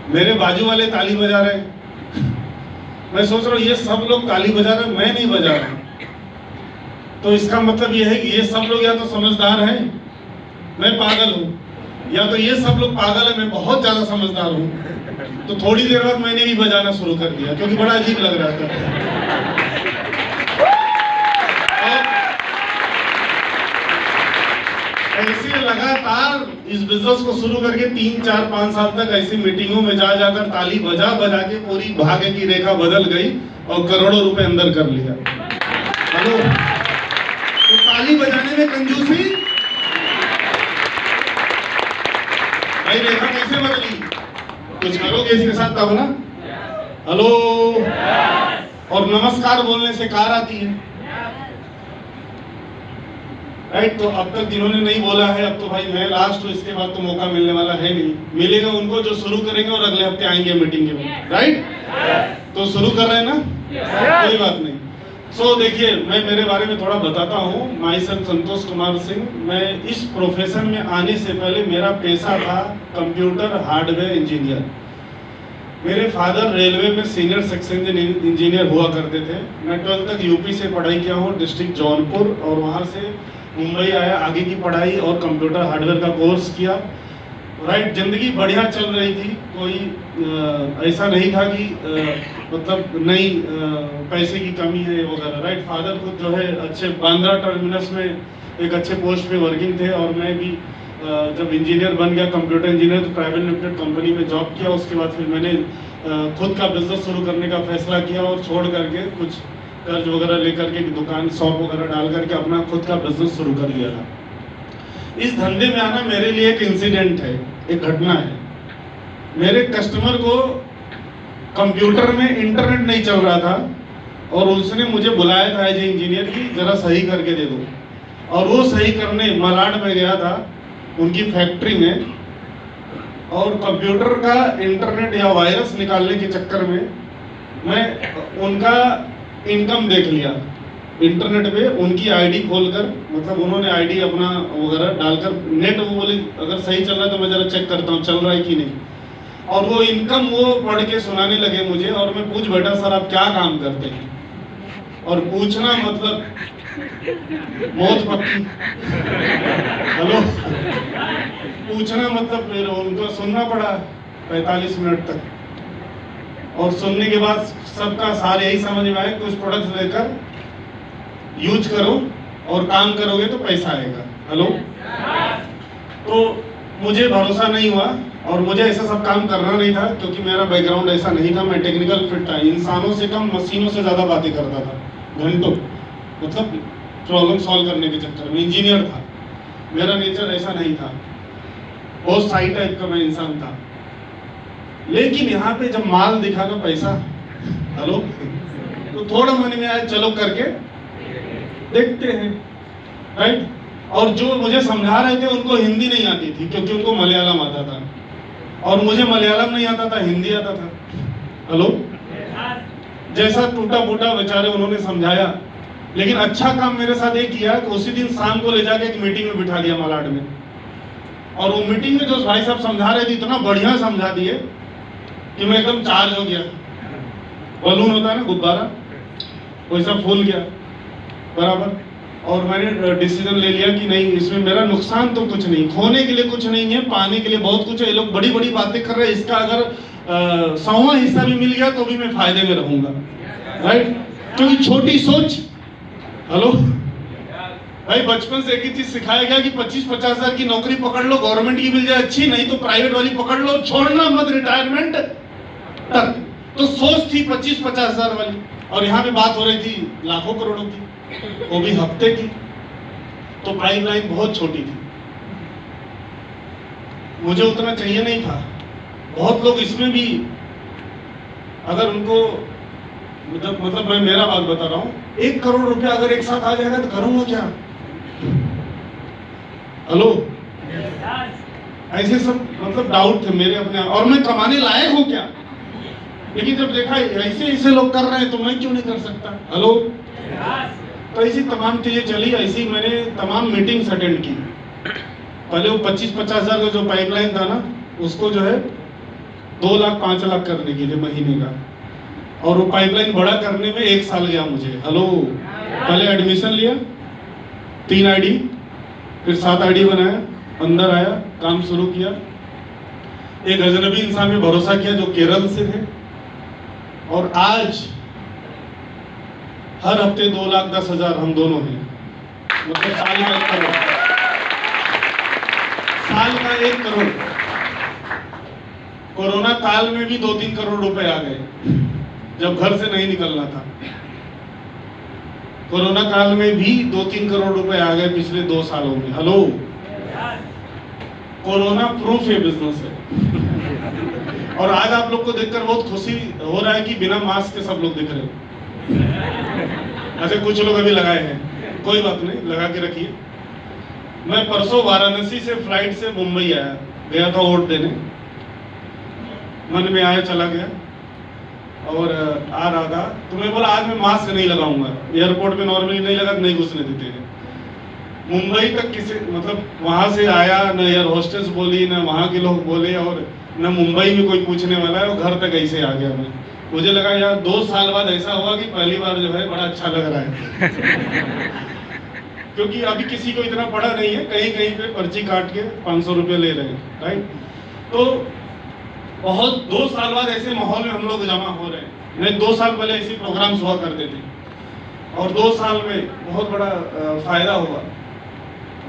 मेरे बाजू वाले ताली बजा रहे हैं, मैं सोच रहा हूँ ये सब लोग ताली बजा रहे हैं, मैं नहीं बजा रहा। तो इसका मतलब ये है कि ये सब लोग या तो समझदार हैं, मैं पागल हूँ, या तो ये सब लोग पागल है, मैं बहुत ज्यादा समझदार हूँ। तो थोड़ी देर बाद मैंने भी बजाना शुरू कर दिया क्योंकि बड़ा अजीब लग रहा था। ऐसे लगातार इस बिजनेस को शुरू करके 3, 4, 5 साल तक ऐसी मीटिंगों में जा जाकर ताली बजा बजा के पूरी भाग्य की रेखा बदल गई और करोड़ों रुपए अंदर कर लिया। हेलो, तो ताली बजाने में कंजूसी, भाई रेखा कैसे बदली? कुछ करोगे इसके साथ तब ना। हेलो, और नमस्कार बोलने से कार आती है, राइट? तो अब तक जिन्होंने नहीं बोला है, अब तो भाई मैं लास्ट हूँ, इसके बाद तो मौका मिलने वाला है नहीं। मिलेगा उनको जो शुरू करेंगे और अगले हफ्ते आएंगे मीटिंग में, राइट? तो शुरू कर रहे हैं ना, कोई बात नहीं। सो देखिए, मैं मेरे बारे में थोड़ा बताता हूँ। My self Santosh Kumar Singh. मैं इस प्रोफेशन में आने से पहले मेरा पेशा था कंप्यूटर हार्डवेयर इंजीनियर। मेरे फादर रेलवे में सीनियर सेक्शन इंजीनियर हुआ करते थे। मैं 12th तक यूपी से पढ़ाई किया हूँ, डिस्ट्रिक्ट जौनपुर, और वहाँ से मुंबई आया, आगे की पढ़ाई और कंप्यूटर हार्डवेयर का कोर्स किया, राइट? जिंदगी बढ़िया चल रही थी, कोई ऐसा नहीं था कि मतलब नहीं पैसे की कमी है वगैरह, राइट? फादर खुद जो है अच्छे बांद्रा टर्मिनस में एक अच्छे पोस्ट पे वर्किंग थे, और मैं भी जब इंजीनियर बन गया, कंप्यूटर इंजीनियर, तो प्राइवेट लिमिटेड कंपनी में जॉब किया। उसके बाद फिर मैंने खुद का बिजनेस शुरू करने का फैसला किया और छोड़ करके कुछ कर्ज वगैरह लेकर के दुकान शॉप वगैरह डाल करके अपना खुद का बिजनेस शुरू कर लिया था। इस धंधे में आना मेरे लिए एक इंसिडेंट है, एक घटना है। मेरे कस्टमर को कंप्यूटर में इंटरनेट नहीं चल रहा था और उसने मुझे बुलाया था एज इंजीनियर की जरा सही करके दे दो, और वो सही करने मलाड में गया था उनकी फैक्ट्री में, और कंप्यूटर का इंटरनेट या वायरस निकालने के चक्कर में मैं उनका इनकम देख लिया इंटरनेट पे। उनकी आईडी खोलकर, मतलब उन्होंने आईडी अपना वगैरह डालकर नेट, वो बोले अगर सही चल रहा है तो मैं जरा चेक करता हूँ चल रहा है कि नहीं, और वो इनकम वो पढ़ के सुनाने लगे मुझे। और मैं पूछ बैठा, सर आप क्या काम करते हैं? और पूछना मतलब मौत पक्की। हेलो, पूछना मतलब फिर उनको सुनना पड़ा 45 मिनट तक, और सुनने के बाद सबका सारे यही समझ में आया, कुछ प्रोडक्ट्स लेकर यूज करो और काम करोगे तो पैसा आएगा। हेलो, तो मुझे भरोसा नहीं हुआ और मुझे ऐसा सब काम करना नहीं था, क्योंकि मेरा बैकग्राउंड ऐसा नहीं था। मैं टेक्निकल फिट था, इंसानों से कम मशीनों से ज़्यादा बातें करता था घंटों, मतलब प्रॉब्लम सॉल्व करने के चक्कर में। इंजीनियर था, मेरा नेचर ऐसा नहीं था, बहुत साई टाइप का मैं इंसान था। लेकिन यहाँ पे जब माल दिखा ना पैसा, हेलो, तो थोड़ा मन में आया चलो करके देखते हैं, राइट? और जो मुझे समझा रहे थे उनको हिंदी नहीं आती थी, क्योंकि उनको मलयालम आता था, और मुझे मलयालम नहीं आता था, हिंदी आता था। हेलो, जैसा टूटा फूटा बेचारे उन्होंने समझाया, लेकिन अच्छा काम मेरे साथ ये किया कि उसी दिन शाम को ले जाके एक मीटिंग में बिठा दिया मलाड में, और वो मीटिंग में जो भाई साहब समझा रहे थे इतना बढ़िया समझा दिए कि मैं एकदम चार्ज हो गया। बलून होता है ना, गुब्बारा, वैसा फूल गया बराबर। और मैंने डिसीजन ले लिया कि नहीं, इसमें मेरा नुकसान तो कुछ नहीं, खोने के लिए कुछ नहीं है, पाने के लिए बहुत कुछ है। ये लोग बड़ी बड़ी बातें कर रहे हैं, इसका अगर 100वां हिस्सा भी मिल गया तो भी मैं फायदे में रहूंगा, राइट? क्योंकि छोटी सोच। हेलो भाई, बचपन से एक ही चीज सिखाया गया कि 25-50 हजार की नौकरी पकड़ लो, गवर्नमेंट की मिल जाए अच्छी, नहीं तो प्राइवेट वाली पकड़ लो, छोड़ना मत रिटायरमेंट तक। तो सोच थी 25-50 हजार वाली, और यहाँ पे बात हो रही थी लाखों करोड़ों की, वो भी हफ्ते की। तो पाइपलाइन बहुत छोटी थी, मुझे उतना चाहिए नहीं था। बहुत लोग इसमें भी अगर उनको मतलब मैं मेरा बात बता रहा हूँ, 1 करोड़ रुपया अगर एक साथ आ जाएगा तो करूंगा क्या? हेलो, ऐसे सब मतलब डाउट थे मेरे अपने, और मैं कमाने लायक हूँ क्या? लेकिन जब देखा ऐसे ऐसे लोग कर रहे हैं तो मैं क्यों नहीं कर सकता? हेलो, तो ऐसी तमाम चीजें चली। ऐसी मैंने तमाम मीटिंग्स अटेंड की। पहले वो 25-50 हजार का जो पाइपलाइन था ना, उसको जो है 2 लाख 5 लाख करने के लिए महीने का, और वो पाइपलाइन बड़ा करने में 1 साल गया मुझे। हेलो, पहले एडमिशन लिया, 3 आईडी, फिर 7 आईडी बनाया, अंदर आया, काम शुरू किया। एक अजनबी इंसान में भरोसा किया जो केरल से थे, और आज हर हफ्ते 2,10,000 हम दोनों हैं, मतलब साल का 1 करोड़, साल का 1 करोड़। कोरोना काल में भी 2-3 करोड़ रुपए आ गए जब घर से नहीं निकलना था। कोरोना काल में भी 2-3 करोड़ रुपए आ गए पिछले 2 सालों में। हेलो, कोरोना प्रूफ ये बिजनेस है। और आज आप लोग को देखकर बहुत खुशी हो रहा है कि बिना मास्क के सब लोग दिख रहे हो। अच्छा, कुछ लोग अभी लगाए हैं, कोई बात नहीं, लगा के रखिए। मैं परसों वाराणसी से फ्लाइट से मुंबई आया, गया था वोट देने, मन में आया चला गया, और आ रहा था तो मैं बोला आज मैं मास्क नहीं लगाऊंगा। एयरपोर्ट पे नॉर्मली नहीं लगा, नहीं घुसने देते हैं। मुंबई तक किसी, मतलब वहां से आया, न एयर होस्टेस बोली, न वहां के लोग बोले, और न मुंबई में कोई पूछने वाला है, और घर तक ऐसे आ गया मैं। मुझे लगा यार 2 साल बाद ऐसा हुआ कि पहली बार जो है बड़ा अच्छा लग रहा है। क्योंकि अभी किसी को इतना पड़ा नहीं है, कहीं कहीं पे पर्ची काट के 500 रुपये ले रहे हैं, राइट। तो बहुत 2 साल बाद ऐसे माहौल में हम लोग जमा हो रहे हैं। नहीं, 2 साल पहले ऐसे प्रोग्राम्स हुआ करते थे, और 2 साल में बहुत बड़ा फायदा हुआ।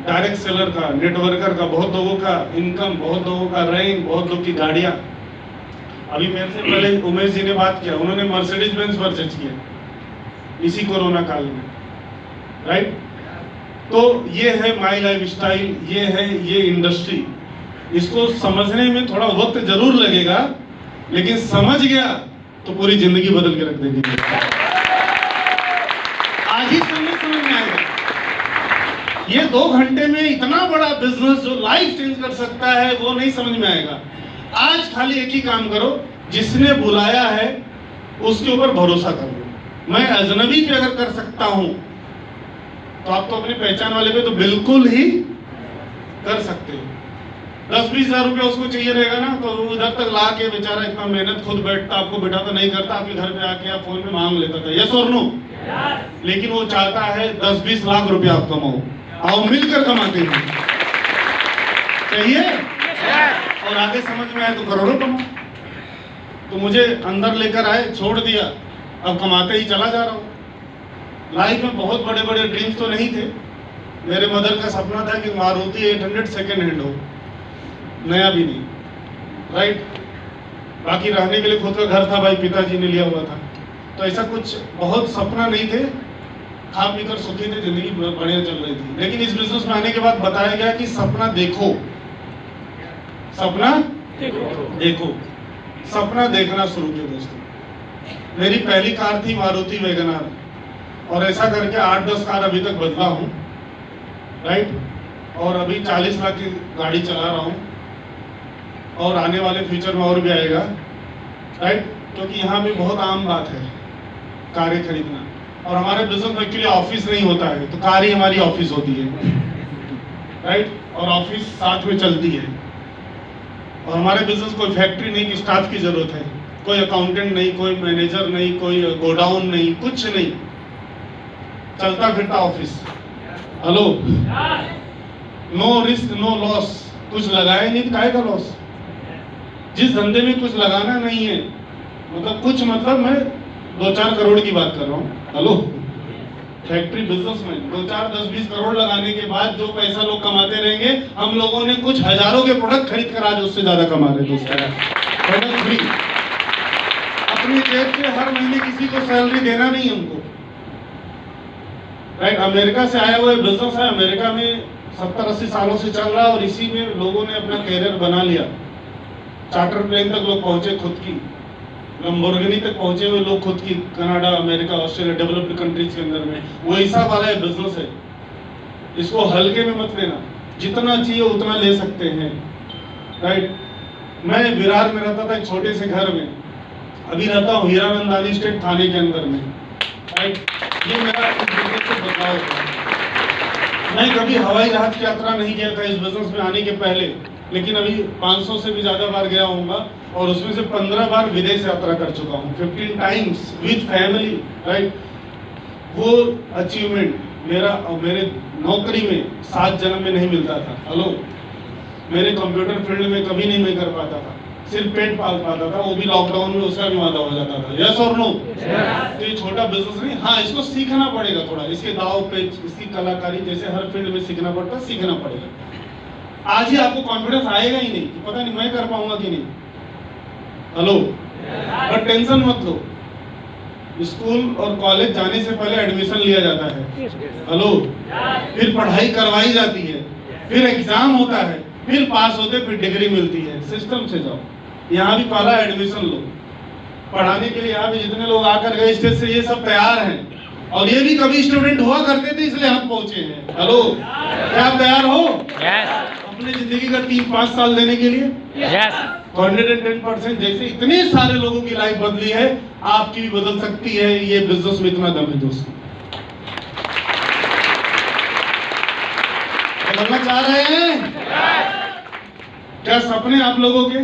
डायरेक्ट सेलर का, नेटवर्कर का, बहुत लोगों का इनकम, बहुत लोगों का रैंक, बहुत लोगों की गाड़ियां। अभी मेरे से पहले उमेश जी ने बात किया, उन्होंने मर्सिडीज बेंज परचेज किया इसी कोरोना काल में, राइट। तो ये है माई लाइफ स्टाइल, ये है ये इंडस्ट्री। इसको समझने में थोड़ा वक्त जरूर लगेगा, लेकिन समझ गया तो पूरी जिंदगी बदल के रख देगी। आज ही समझ में आएगा। ये 2 घंटे में इतना बड़ा बिजनेस जो लाइफ चेंज कर सकता है, वो नहीं समझ में आएगा। आज खाली एक ही काम करो, जिसने बुलाया है उसके ऊपर भरोसा करो। मैं अजनबी पे अगर कर सकता हूं, तो आप तो अपनी पहचान वाले पे तो बिल्कुल ही कर सकते हो। 10-20 हजार रुपया उसको चाहिए रहेगा ना, तो उधर तक ला के बेचारा इतना मेहनत खुद बैठता, आपको बिठाता नहीं करता, आपके घर पे आके आप फोन में मांग लेता था, यस और नो। लेकिन वो चाहता है 10-20 लाख रुपया आप कमाओ, आओ मिलकर कमाते हैं, चाहिए, और आगे समझ में आए तो करोड़ों कमाओ। तो मुझे अंदर लेकर आए, छोड़ दिया, अब कमाते ही चला जा रहा हूँ। लाइफ में बहुत बड़े बड़े ड्रीम्स तो नहीं थे। मेरे मदर का सपना था कि मारुति 800 सेकेंड हैंड हो, नया भी नहीं, राइट। बाकी रहने के लिए खुद का घर था, भाई पिताजी ने लिया हुआ था। तो ऐसा कुछ बहुत सपना नहीं थे, खा पीकर सुखी थे, जिंदगी बढ़िया चल रही थी। लेकिन इस बिजनेस में आने के बाद बताया गया कि सपना देखो, सपना देखो, सपना देखना शुरू किया दोस्तों। मेरी पहली कार थी मारुति वैगनार, और ऐसा करके 8-10 कार अभी तक बदला हूँ, राइट। और अभी 40 लाख की गाड़ी चला रहा हूँ, और आने वाले फ्यूचर में और भी आएगा, राइट। क्योंकि यहाँ भी बहुत आम बात है कारें खरीदना, और हमारे बिजनेस में एक्चुअली ऑफिस नहीं होता है, तो कार ही हमारी ऑफिस होती है, राइट। और ऑफिस साथ में चलती है। और हमारे बिजनेस कोई फैक्ट्री नहीं कि स्टाफ की जरूरत है, कोई अकाउंटेंट नहीं, कोई मैनेजर नहीं, कोई गोडाउन नहीं, कुछ नहीं, चलता फिरता office. Hello, no risk no loss. कुछ लगाए नहीं तो काहे का लॉस। जिस धंधे में कुछ लगाना नहीं है, मतलब कुछ, मतलब मैं 2-4 करोड़ की बात कर रहा हूँ। हेलो, फैक्ट्री बिजनेस में 2-4, 10-20 करोड़ लगाने के बाद जो पैसा लोग कमाते रहेंगे, हम लोगों ने कुछ हजारों के प्रोडक्ट खरीद कर आज उससे ज्यादा कमा रहे हैं। प्रोडक्ट फ्री, अपनी जेब से हर महीने किसी को सैलरी देना नहीं हमको, राइट। अमेरिका से आया हुआ बिजनेस है, अमेरिका में 70-80 सालों से चल रहा है, और इसी में लोगों ने अपना कैरियर बना लिया। चार्टर प्लेन तक लोग पहुंचे खुद की, लंबोर्गिनी तक पहुंचे हुए लोग खुद की, Canada, America, Australia, developed countries के अंदर में। वो ऐसा वाला बिजनेस है, इसको हल्के में मत लेना, जितना चाहिए उतना ले सकते हैं, राइट। मैं विरार में रहता था एक छोटे से घर में, अभी रहता हूँ हीरानंदानी स्टेट थाने के अंदर में, राइट। ये मेरा बिजनेस से बदलाव था। मैं कभी हवाई जहाज की यात्रा नहीं किया था इस बिजनेस में आने के पहले, लेकिन अभी 500 से भी ज्यादा बार गया होऊंगा। और उसमें से 15 बार विदेश यात्रा कर चुका हूँ, 15 टाइम्स विद फैमिली, राइट। वो अचीवमेंट मेरा और मेरे नौकरी में 7 जन्म में नहीं मिलता था। हेलो, मेरे कंप्यूटर फील्ड में कभी नहीं मैं कर पाता था, सिर्फ पेट पाल पाता था, वो भी लॉकडाउन में, उसका भी वादा हो जाता था। यस और नो? तो ये छोटा बिजनेस नहीं, हाँ इसको सीखना पड़ेगा थोड़ा, इसके दाव पेच, इसकी कलाकारी, जैसे हर फील्ड में सीखना पड़ता है, सीखना पड़ेगा। आज ही आपको कॉन्फिडेंस आएगा ही नहीं कि पता नहीं मैं कर पाऊंगा कि नहीं। हेलो, पर टेंशन मत लो, स्कूल और कॉलेज जाने से पहले एडमिशन लिया जाता है। हेलो, फिर पढ़ाई करवाई जाती है, फिर एग्जाम होता है, फिर पास होते, फिर डिग्री मिलती है। सिस्टम से जाओ, यहाँ भी पहला एडमिशन लो। पढ़ाने के लिए यहाँ भी जितने लोग आकर गए स्टेज से, ये सब तैयार हैं, और ये भी कभी स्टूडेंट हुआ करते थे, इसलिए हम पहुंचे हैं। हेलो, क्या आप तैयार हो? अपनी जिंदगी का 3-5 साल देने के लिए? 110%। जैसे इतने सारे लोगों की लाइफ बदली है, आपकी भी बदल सकती है। ये बिजनेस में इतना दम है दोस्तों। बदलना चाह रहे हैं? क्या सपने आप लोगों के?